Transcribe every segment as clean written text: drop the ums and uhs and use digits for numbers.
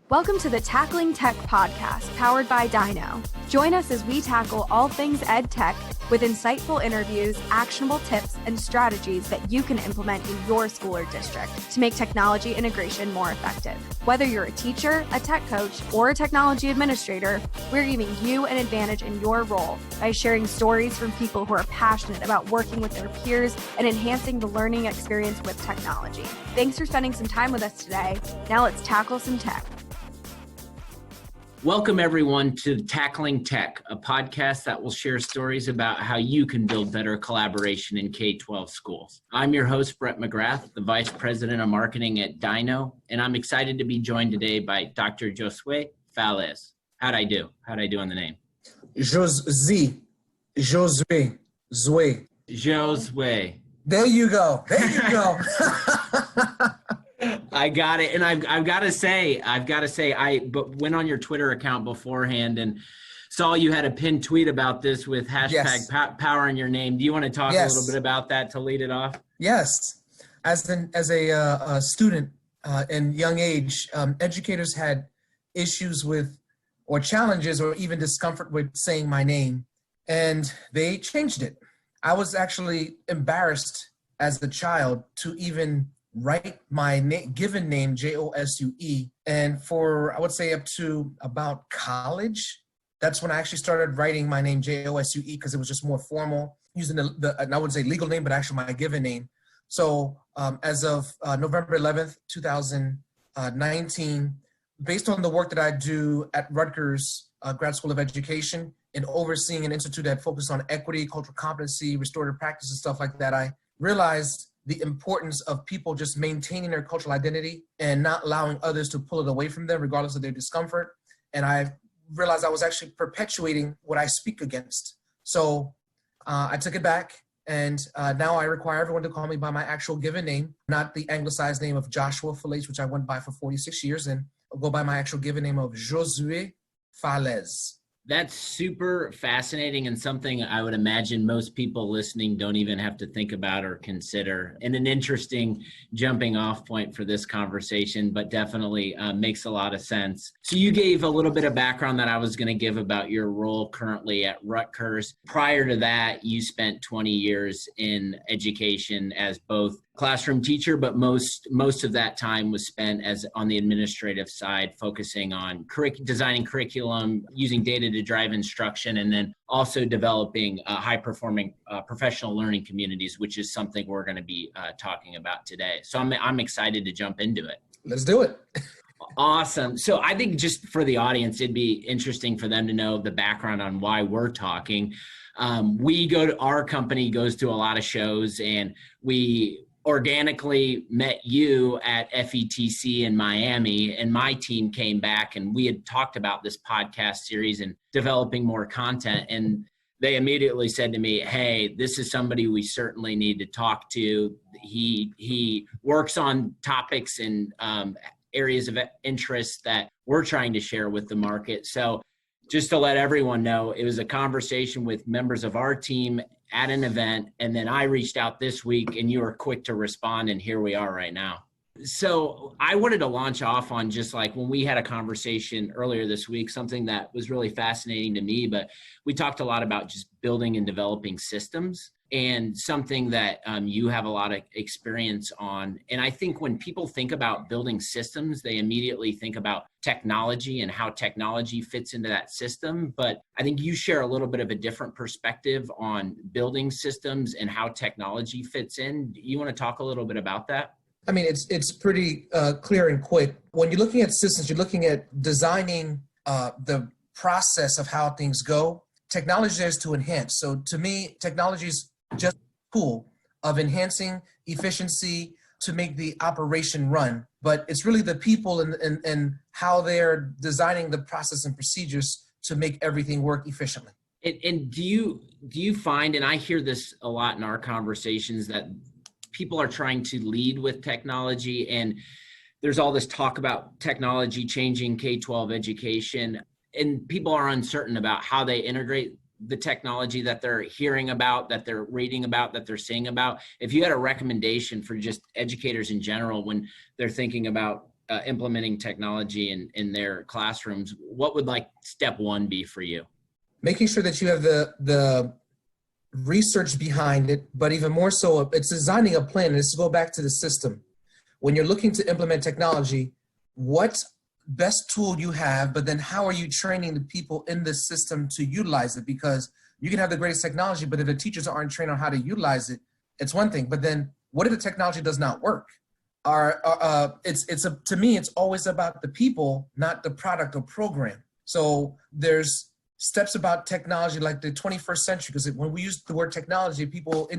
Welcome to the Tackling Tech podcast, powered by Dyknow. Join us as we tackle all things ed tech with insightful interviews, actionable tips, and strategies that you can implement in your school or district to make technology integration more effective. Whether you're a teacher, a tech coach, or a technology administrator, we're giving you an advantage in your role by sharing stories from people who are passionate about working with their peers and enhancing the learning experience with technology. Thanks for spending some time with us today. Now let's tackle some tech. Welcome, everyone, to Tackling Tech, a podcast that will share stories about how you can build better collaboration in K-12 schools. I'm your host, Brett McGrath, the Vice President of Marketing at Dyknow, and I'm excited to be joined today by Dr. Josue Falaise. How'd I do on the name? Josue. There you go. I got it. And I've got to say, I went on your Twitter account beforehand and saw you had a pinned tweet about this with hashtag power in your name. Do you want to talk a little bit about that to lead it off? Yes. As a student in young age, educators had issues with, or challenges, or even discomfort with saying my name, and they changed it. I was actually embarrassed as a child to even write my given name, Josue. And for, I would say, up to about college, that's when I actually started writing my name Josue, because it was just more formal, using the I wouldn't say legal name, but actually my given name. So as of November 11th, 2019, based on the work that I do at Rutgers Grad School of Education and overseeing an institute that focuses on equity, cultural competency, restorative practice, and stuff like that, I realized the importance of people just maintaining their cultural identity and not allowing others to pull it away from them, regardless of their discomfort. And I realized I was actually perpetuating what I speak against. So I took it back, and now I require everyone to call me by my actual given name, not the anglicized name of Josue Falaise, which I went by for 46 years, and I'll go by my actual given name of Josue Falaise. That's super fascinating, and something I would imagine most people listening don't even have to think about or consider, and an interesting jumping off point for this conversation, but definitely makes a lot of sense. So you gave a little bit of background that I was going to give about your role currently at Rutgers. Prior to that, you spent 20 years in education as both classroom teacher, but most of that time was spent as on the administrative side, focusing on designing curriculum, using data to drive instruction, and then also developing high-performing professional learning communities, which is something we're going to be talking about today. So I'm excited to jump into it. Let's do it. Awesome. So I think just for the audience, it'd be interesting for them to know the background on why we're talking. Our company goes to a lot of shows, and we organically met you at FETC in Miami, and my team came back and we had talked about this podcast series and developing more content. And they immediately said to me, hey, this is somebody we certainly need to talk to. He works on topics and areas of interest that we're trying to share with the market. So just to let everyone know, it was a conversation with members of our team at an event, and then I reached out this week, and you were quick to respond, and here we are right now. So I wanted to launch off on just like when we had a conversation earlier this week, something that was really fascinating to me, but we talked a lot about just building and developing systems, and something that you have a lot of experience on. And I think when people think about building systems, they immediately think about technology and how technology fits into that system. But I think you share a little bit of a different perspective on building systems and how technology fits in. You want to talk a little bit about that? I mean, it's pretty clear and quick. When you're looking at systems, you're looking at designing the process of how things go. Technology is to enhance. So to me, technology is just a tool of enhancing efficiency to make the operation run. But it's really the people and how they're designing the process and procedures to make everything work efficiently. And do you find, and I hear this a lot in our conversations, that people are trying to lead with technology, and there's all this talk about technology changing K-12 education, and people are uncertain about how they integrate the technology that they're hearing about, that they're reading about, that they're seeing about. If you had a recommendation for just educators in general when they're thinking about implementing technology in their classrooms, what would like step one be for you? Making sure that you have the research behind it, but even more so, it's designing a plan. And let's go back to the system. When you're looking to implement technology, what best tool you have, but then how are you training the people in the system to utilize it? Because you can have the greatest technology, but if the teachers aren't trained on how to utilize it, it's one thing. But then what if the technology does not work? To me, it's always about the people, not the product or program. So there's steps about technology like the 21st century, because when we use the word technology, people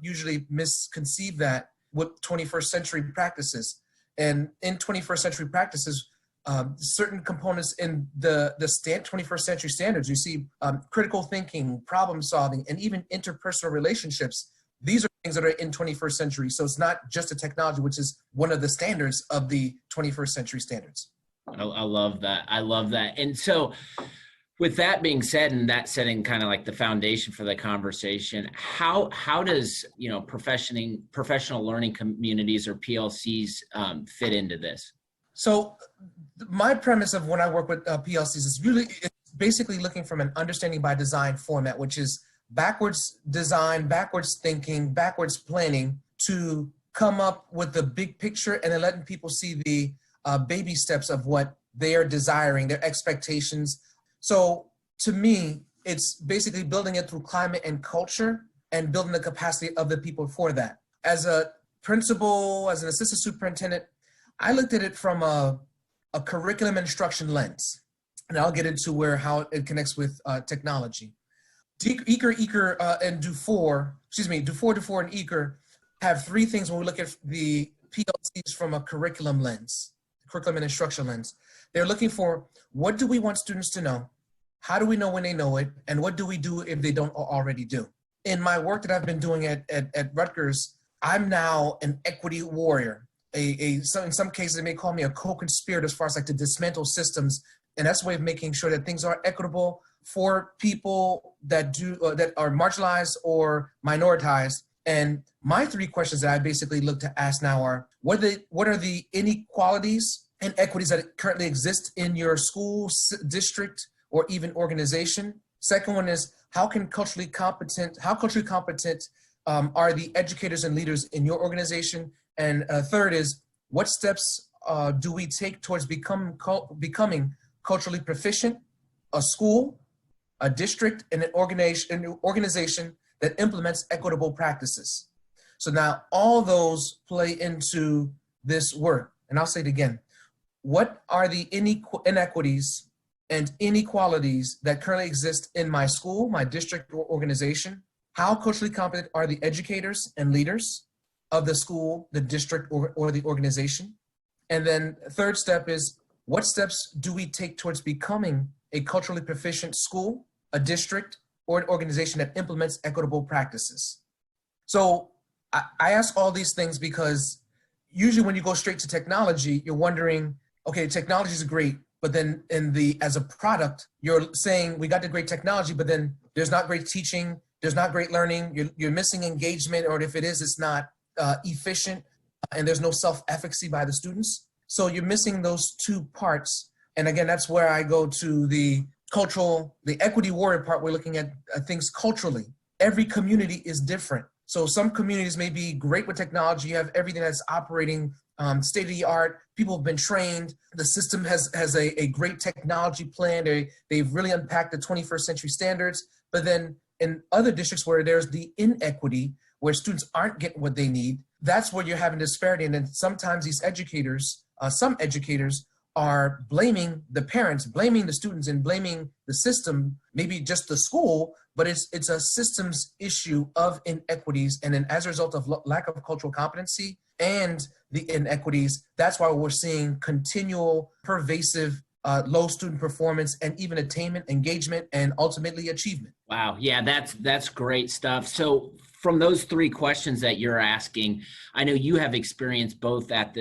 usually misconceive that with 21st century practices. And in 21st century practices, certain components in the 21st century standards, you see critical thinking, problem solving, and even interpersonal relationships. These are things that are in 21st century. So it's not just a technology, which is one of the standards of the 21st century standards. I love that. I love that. And so with that being said, and that setting kind of like the foundation for the conversation, how does, professional learning communities or PLCs fit into this? So my premise of when I work with PLCs is it's basically looking from an understanding by design format, which is backwards design, backwards thinking, backwards planning to come up with the big picture and then letting people see the baby steps of what they are desiring, their expectations. So to me, it's basically building it through climate and culture and building the capacity of the people for that. As a principal, as an assistant superintendent, I looked at it from a curriculum instruction lens, and I'll get into how it connects with technology. Eaker, and Dufour, and Eaker have three things when we look at the PLCs from a curriculum lens, curriculum and instruction lens. They're looking for, what do we want students to know? How do we know when they know it? And what do we do if they don't already do? In my work that I've been doing at Rutgers, I'm now an equity warrior. In some cases, they may call me a co-conspirator as far as like to dismantle systems. And that's a way of making sure that things are equitable for people that are marginalized or minoritized. And my three questions that I basically look to ask now are, what are the inequalities and equities that currently exist in your school, district, or even organization? Second one is, how culturally competent are the educators and leaders in your organization? And third is, what steps do we take towards becoming culturally proficient, a school, a district, and an organization that implements equitable practices? So now all those play into this work. And I'll say it again. What are the inequities and inequalities that currently exist in my school, my district, or organization? How culturally competent are the educators and leaders of the school, the district, or the organization? And then third step is, what steps do we take towards becoming a culturally proficient school, a district, or an organization that implements equitable practices? So I ask all these things because usually when you go straight to technology, you're wondering, okay, technology is great, but then as a product, you're saying we got the great technology, but then there's not great teaching, there's not great learning, you're missing engagement, or if it is, it's not efficient, and there's no self-efficacy by the students. So you're missing those two parts. And again, that's where I go to the equity warrior part. We're looking at things culturally. Every community is different. So some communities may be great with technology. You have everything that's operating state of the art. People have been trained. The system has a great technology plan. They've really unpacked the 21st century standards. But then in other districts where there's the inequity, where students aren't getting what they need, that's where you're having disparity. And then sometimes these educators, some educators are blaming the parents, blaming the students, and blaming the system, maybe just the school, but it's a systems issue of inequities. And then as a result of lack of cultural competency and the inequities, that's why we're seeing continual, pervasive, low student performance and even attainment, engagement, and ultimately achievement. Wow. Yeah, that's great stuff. So from those three questions that you're asking, I know you have experience both at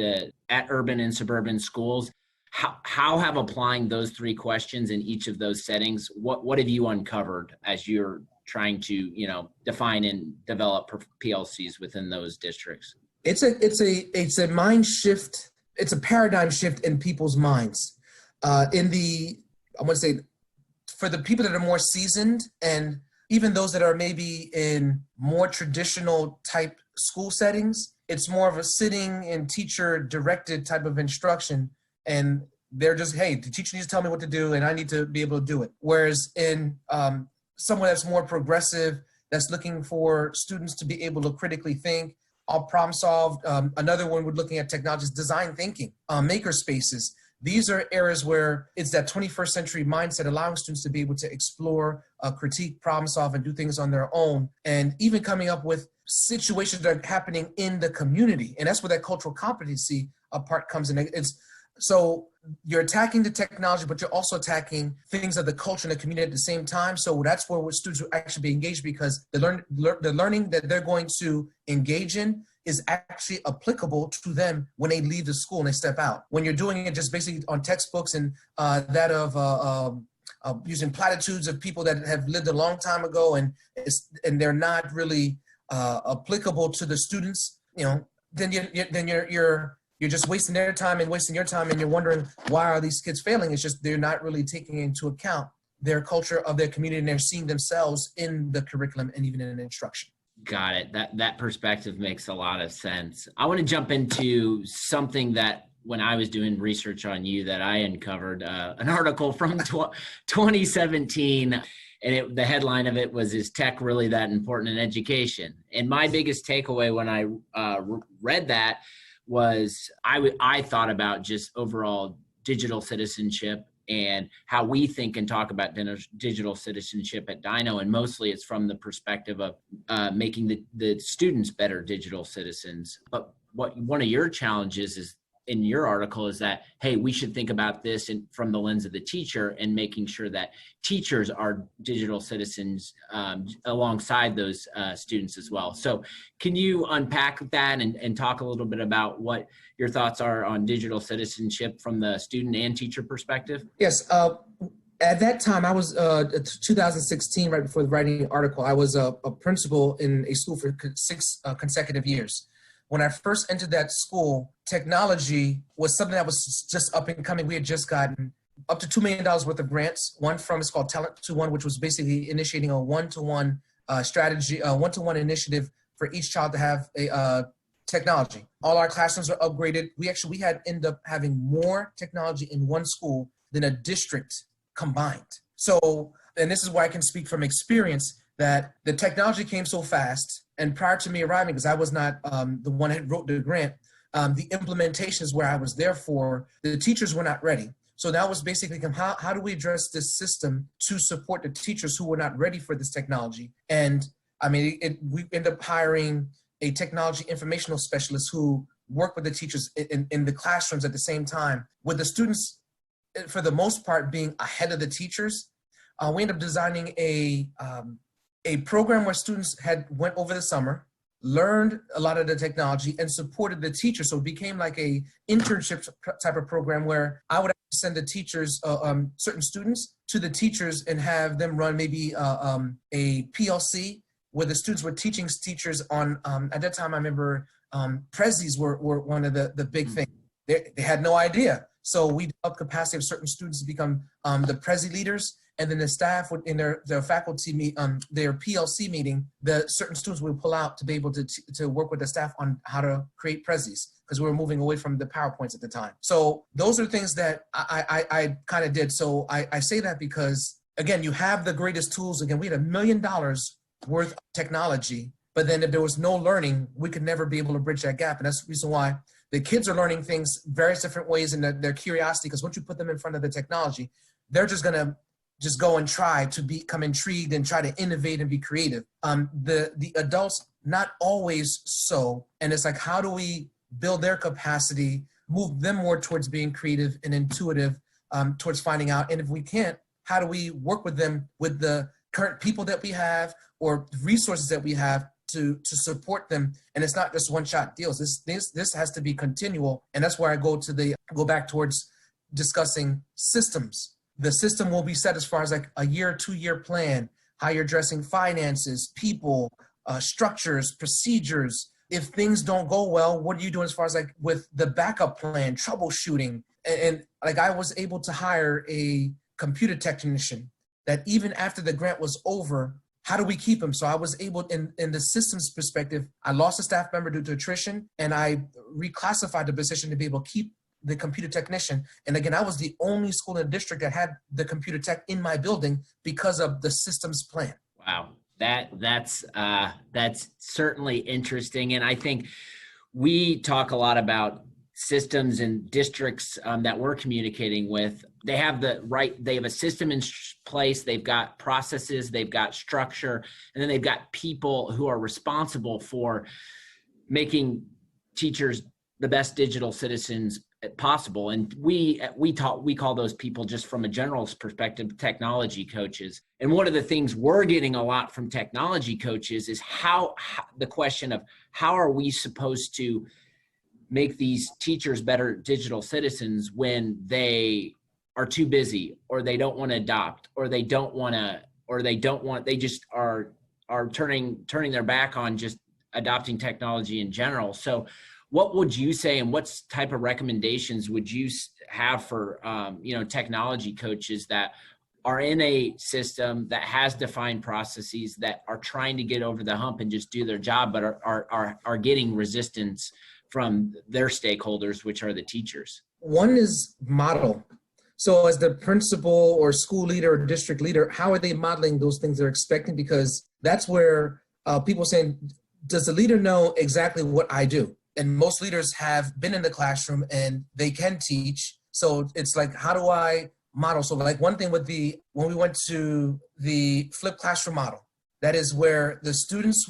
urban and suburban schools. how have applying those three questions in each of those settings, what have you uncovered as you're trying to, you know, define and develop PLCs within those districts? It's a mind shift. It's a paradigm shift in people's minds. I want to say, for the people that are more seasoned, and even those that are maybe in more traditional type school settings, it's more of a sitting and teacher directed type of instruction. And they're just, hey, the teacher needs to tell me what to do and I need to be able to do it. Whereas in someone that's more progressive, that's looking for students to be able to critically think, all problem solve. Another one we're looking at technologies, design thinking, maker spaces. These are areas where it's that 21st century mindset, allowing students to be able to explore, critique, problem solve, and do things on their own, and even coming up with situations that are happening in the community. And that's where that cultural competency part comes in. So you're attacking the technology, but you're also attacking things of the culture and the community at the same time. So that's where students will actually be engaged, because the learning that they're going to engage in is actually applicable to them when they leave the school and they step out. When you're doing it just basically on textbooks and that of using platitudes of people that have lived a long time ago, and they're not really applicable to the students, you know, then you're just wasting their time and wasting your time, and you're wondering, why are these kids failing? It's just they're not really taking into account their culture of their community, and they're seeing themselves in the curriculum and even in instruction. Got it. That perspective makes a lot of sense. I want to jump into something that, when I was doing research on you, that I uncovered an article from 2017, and the headline of it was, "Is tech really that important in education?" And my biggest takeaway when I read that was I thought about just overall digital citizenship and how we think and talk about digital citizenship at Dyknow. And mostly it's from the perspective of making the students better digital citizens. But one of your challenges is, in your article, is that, hey, we should think about this from the lens of the teacher, and making sure that teachers are digital citizens alongside those students as well. So can you unpack that and talk a little bit about what your thoughts are on digital citizenship from the student and teacher perspective? Yes. At that time, I was 2016, right before writing the article, I was a principal in a school for 6 consecutive years. When I first entered that school, technology was something that was just up and coming. We had just gotten up to $2 million worth of grants. One from, it's called Talent to One, which was basically initiating a one-to-one strategy, a one-to-one initiative for each child to have a technology. All our classrooms are upgraded. We had ended up having more technology in one school than a district combined. So, and this is why I can speak from experience, that the technology came so fast, and prior to me arriving, because I was not the one that wrote the grant, the implementations where I was there for, the teachers were not ready. So that was basically, how do we address this system to support the teachers who were not ready for this technology? And I mean, we ended up hiring a technology informational specialist who worked with the teachers in the classrooms at the same time, with the students, for the most part, being ahead of the teachers. We ended up designing a program where students went over the summer, learned a lot of the technology, and supported the teachers. So it became like a internship type of program where I would send the teachers, certain students, to the teachers and have them run maybe a PLC, where the students were teaching teachers on, at that time I remember Prezis were one of the big things. They had no idea. So we developed capacity of certain students to become the Prezi leaders. And then the staff would, in their faculty meet, their PLC meeting, the certain students would pull out to be able to work with the staff on how to create Prezis, because we were moving away from the PowerPoints at the time. So those are things that I kind of did. So I say that because, again, you have the greatest tools. Again, we had $1 million worth of technology, but then if there was no learning, we could never be able to bridge that gap. And that's the reason why the kids are learning things various different ways in their curiosity, because once you put them in front of the technology, they're just going to just go and try to become intrigued and try to innovate and be creative. The adults, not always so. And it's like, how do we build their capacity, move them more towards being creative and intuitive, towards finding out? And if we can't, how do we work with them with the current people that we have or resources that we have to support them? And it's not just one-shot deals. This has to be continual. And that's where I go back towards discussing systems. The system will be set as far as like a year, 2-year plan, how you're addressing finances, people, structures, procedures. If things don't go well, what are you doing as far as like with the backup plan, troubleshooting? And like I was able to hire a computer technician that even after the grant was over, how do we keep him? So I was able, in the systems perspective, I lost a staff member due to attrition, and I reclassified the position to be able to keep the computer technician. And again, I was the only school in the district that had the computer tech in my building because of the systems plan. Wow. That's certainly interesting. And I think we talk a lot about systems and districts that we're communicating with. They have they have a system in place, they've got processes, they've got structure, and then they've got people who are responsible for making teachers the best digital citizens possible. And we call those people, just from a general perspective, technology coaches. And one of the things we're getting a lot from technology coaches is how the question of how are we supposed to make these teachers better digital citizens when they are too busy, or they don't want to adopt, or they just are turning their back on just adopting technology in general. So what would you say, and what type of recommendations would you have for technology coaches that are in a system that has defined processes, that are trying to get over the hump and just do their job, but are getting resistance from their stakeholders, which are the teachers? One is model. So as the principal or school leader or district leader, how are they modeling those things they're expecting? Because that's where people are saying, does the leader know exactly what I do? And most leaders have been in the classroom and they can teach. So it's like, how do I model? So like one thing when we went to the flipped classroom model, that is where the students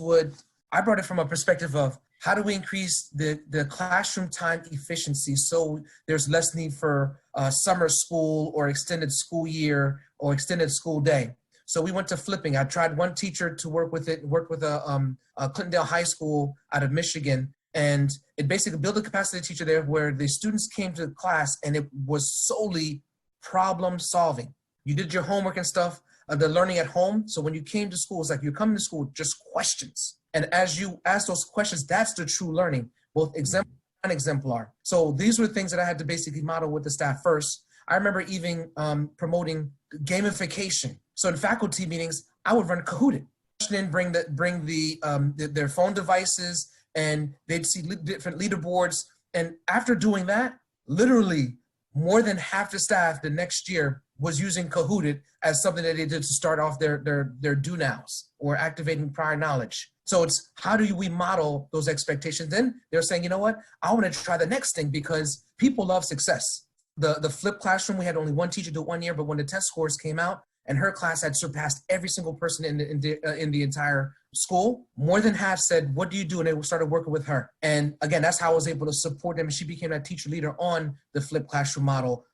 I brought it from a perspective of how do we increase the classroom time efficiency so there's less need for summer school or extended school year or extended school day. So we went to flipping. I tried one teacher to work with a Clintondale High School out of Michigan. And it basically built a capacity teacher there where the students came to class and it was solely problem solving. You did your homework and stuff, the learning at home. So when you came to school, it's like you're coming to school, just questions. And as you ask those questions, that's the true learning, both exemplar and non-exemplar. So these were things that I had to basically model with the staff first. I remember even promoting gamification. So in faculty meetings, I would run Kahoot. Bring their phone devices, and they'd see different leaderboards. And after doing that, literally more than half the staff the next year was using Kahoot as something that they did to start off their do nows or activating prior knowledge. So it's how do we model those expectations? Then they're saying, you know what, I want to try the next thing because people love success. The flipped classroom, we had only one teacher do it 1 year, but when the test scores came out and her class had surpassed every single person in the entire school, more than half said, what do you do? And they started working with her. And again, that's how I was able to support them. And she became that teacher leader on the flipped classroom model,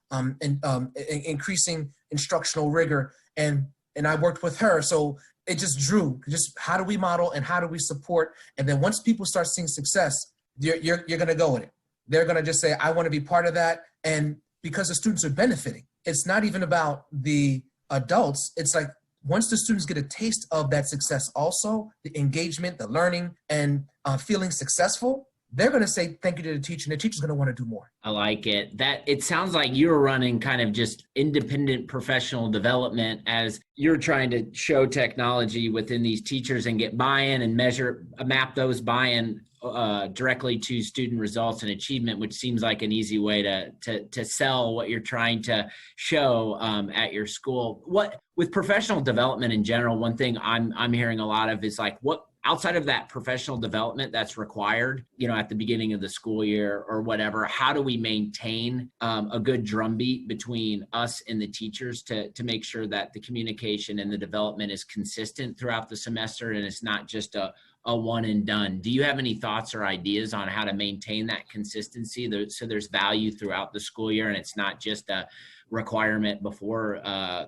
increasing instructional rigor. And I worked with her. So it just how do we model and how do we support? And then once people start seeing success, you're going to go with it. They're going to just say, I want to be part of that. And because the students are benefiting, it's not even about the adults. It's like, once the students get a taste of that success, also the engagement, the learning, and feeling successful, they're going to say thank you to the teacher, and the teacher's going to want to do more. I like it. It sounds like you're running kind of just independent professional development as you're trying to show technology within these teachers and get buy-in and map those buy-in directly to student results and achievement, which seems like an easy way to sell what you're trying to show at your school. With professional development in general, one thing I'm hearing a lot of is like, what outside of that professional development that's required, at the beginning of the school year or whatever, how do we maintain a good drumbeat between us and the teachers to make sure that the communication and the development is consistent throughout the semester and it's not just a one and done? Do you have any thoughts or ideas on how to maintain that consistency so there's value throughout the school year and it's not just a requirement before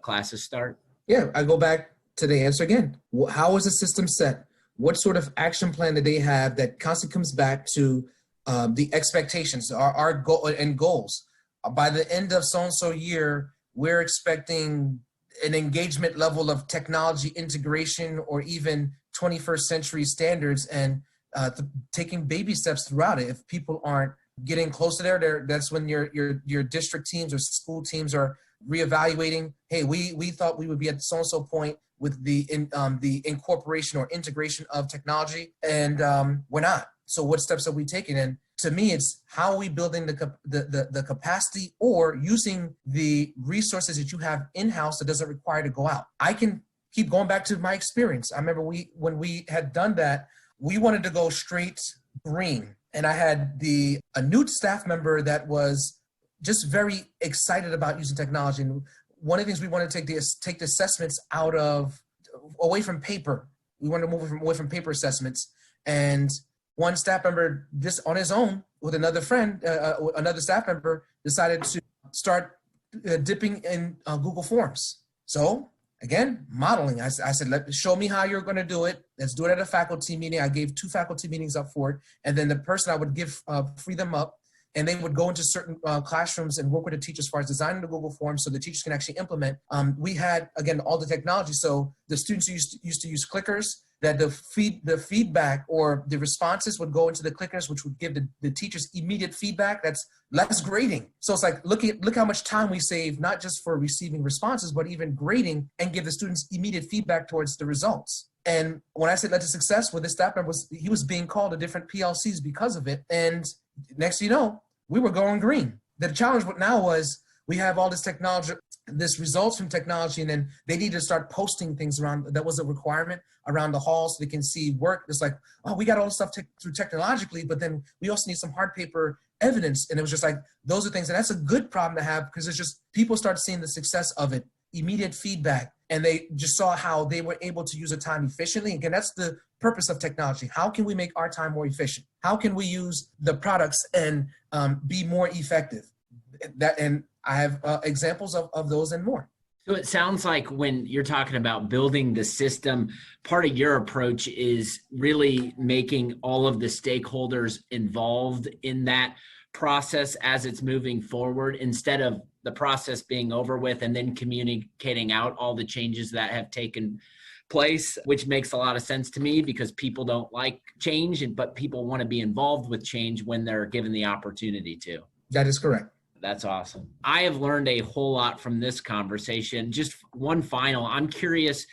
classes start? Yeah, I go back to the answer again. How is the system set? What sort of action plan do they have that constantly comes back to the expectations, our goal and goals? by the end of so-and-so year, we're expecting an engagement level of technology integration or even 21st century standards, and taking baby steps throughout it. If people aren't getting close to there, that's when your district teams or school teams are reevaluating. Hey, we thought we would be at so-and-so point with the incorporation or integration of technology, and we're not. So what steps are we taking? And to me, it's how are we building the capacity or using the resources that you have in-house that doesn't require to go out. I can keep going back to my experience. I remember when we had done that, we wanted to go straight green. And I had a new staff member that was just very excited about using technology. And one of the things we wanted to take the assessments away from paper. We wanted to move away from paper assessments. And one staff member, just on his own with another friend, another staff member, decided to start dipping in Google Forms. So again, modeling. I said, show me how you're going to do it. Let's do it at a faculty meeting. I gave 2 faculty meetings up for it. And then the person I would free them up, and they would go into certain classrooms and work with the teachers as far as designing the Google Forms so the teachers can actually implement. We had, again, all the technology. So the students used to use clickers, that the feedback or the responses would go into the clickers, which would give the teachers immediate feedback. That's less grading. So it's like, look how much time we save, not just for receiving responses, but even grading, and give the students immediate feedback towards the results. And when I said led to success with this staff member, he was being called to different PLCs because of it. And next thing you know, we were going green. The challenge now was we have all this technology, this results from technology, and then they need to start posting things around. That was a requirement around the hall so they can see work. It's like, oh, we got all this stuff through technologically, but then we also need some hard paper evidence. And it was just like, those are things, and that's a good problem to have, because it's just people start seeing the success of it, immediate feedback, and they just saw how they were able to use their time efficiently. Again, that's the purpose of technology. How can we make our time more efficient? How can we use the products and be more effective? And I have examples of those and more. So it sounds like when you're talking about building the system, part of your approach is really making all of the stakeholders involved in that process as it's moving forward, instead of the process being over with and then communicating out all the changes that have taken place, which makes a lot of sense to me, because people don't like change, but people want to be involved with change when they're given the opportunity to. That is correct. That's awesome. I have learned a whole lot from this conversation. Just one final, I'm curious,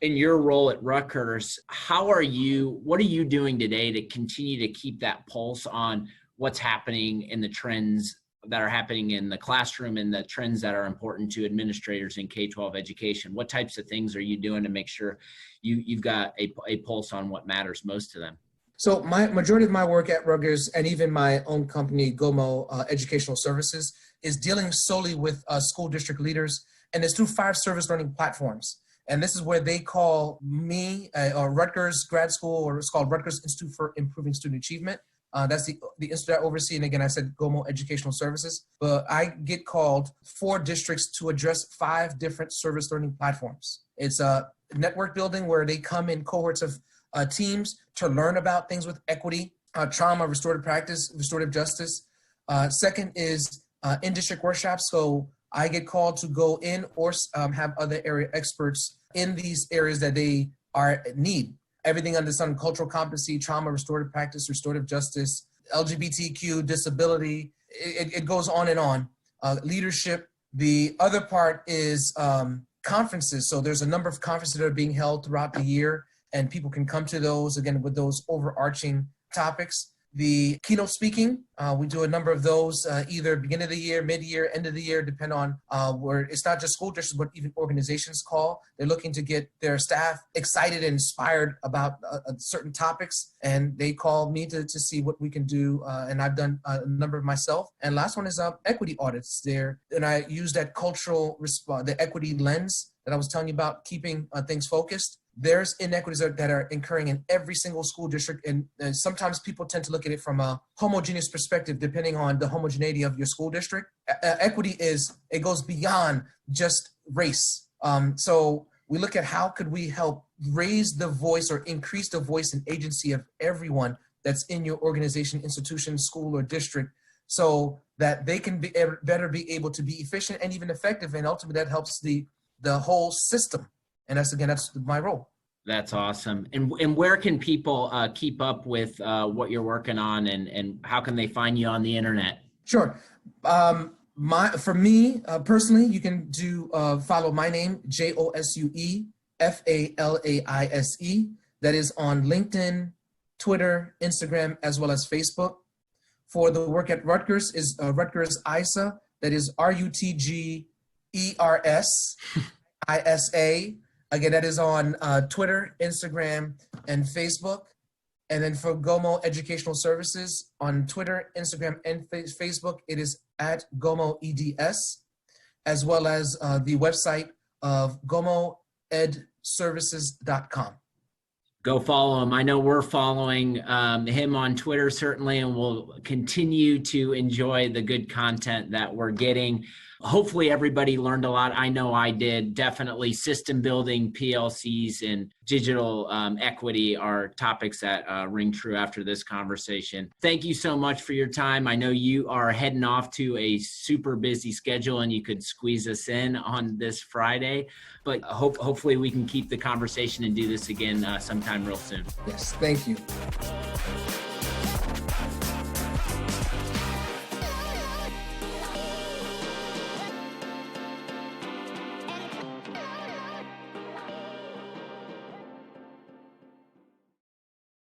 in your role at Rutgers, what are you doing today to continue to keep that pulse on what's happening in the trends that are happening in the classroom and the trends that are important to administrators in K-12 education? What types of things are you doing to make sure you've got a pulse on what matters most to them? So majority of my work at Rutgers, and even my own company, Gomo Educational Services, is dealing solely with school district leaders, and it's through 5 service learning platforms. And this is where they call me, Rutgers Grad School, or it's called Rutgers Institute for Improving Student Achievement. That's the institute I oversee. And again, I said Gomo Educational Services. But I get called for districts to address 5 different service learning platforms. It's a network building where they come in cohorts of teams to learn about things with equity, trauma, restorative practice, restorative justice. Second is in-district workshops. So I get called to go in or have other area experts in these areas that they are need. Everything under the sun: cultural competency, trauma, restorative practice, restorative justice, LGBTQ, disability. It goes on and on. Leadership. The other part is conferences. So there's a number of conferences that are being held throughout the year, and people can come to those, again, with those overarching topics. The keynote speaking, we do a number of those, either beginning of the year, mid-year, end of the year, depend on where it's not just school districts, but even organizations call. They're looking to get their staff excited and inspired about certain topics, and they call me to see what we can do, and I've done a number of myself. And last one is equity audits there, and I use that cultural the equity lens that I was telling you about, keeping things focused. There's inequities that are occurring in every single school district, and sometimes people tend to look at it from a homogeneous perspective, depending on the homogeneity of your school district. Equity it goes beyond just race. So we look at how could we help raise the voice or increase the voice and agency of everyone that's in your organization, institution, school, or district, so that they can better be able to be efficient and even effective. And ultimately that helps the whole system. And that's my role. That's awesome. And where can people keep up with what you're working on, and how can they find you on the internet? Sure. For me personally, you can follow my name, Josue Falaise. That is on LinkedIn, Twitter, Instagram, as well as Facebook. For the work at Rutgers is Rutgers ISA. That is RUTGERS ISA. Again, that is on Twitter, Instagram, and Facebook. And then for Gomo Educational Services on Twitter, Instagram, and Facebook, it is at Gomo EDS, as well as the website of GomoEdServices.com. Go follow him. I know we're following him on Twitter, certainly, and we'll continue to enjoy the good content that we're getting. Hopefully everybody learned a lot. I know I did. Definitely system building, PLCs, and digital equity are topics that ring true after this conversation. Thank you so much for your time. I know you are heading off to a super busy schedule and you could squeeze us in on this Friday, but hopefully we can keep the conversation and do this again sometime real soon. Yes, thank you.